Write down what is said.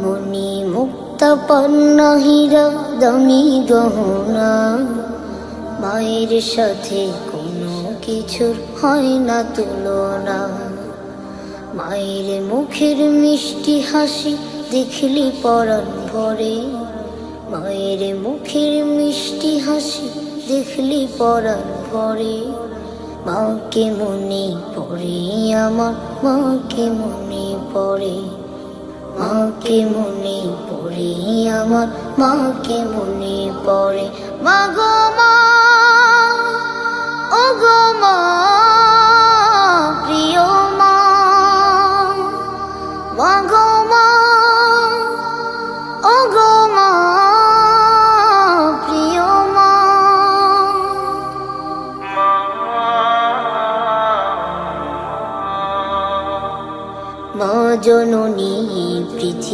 মনি মুক্তা পান্না হীরা দামি গহনা, মায়ের সাথে কোনো কিছুর হয় না তুলনা। মায়ের মুখের মিষ্টি হাসি দেখলি পরাণ ভরে, মায়ের মুখের মিষ্টি হাসি দেখলি পরাণ ভরে। মাকে মনে পড়ে আমার, মাকে মনে পড়ে, মাকে মনে পড়ে আমার, মাকে মনে পড়ে। মা গো মা, ও গো মা, প্রিয় মা, মা গো মা, ও গো মা, প্রিয় মা। মা জননী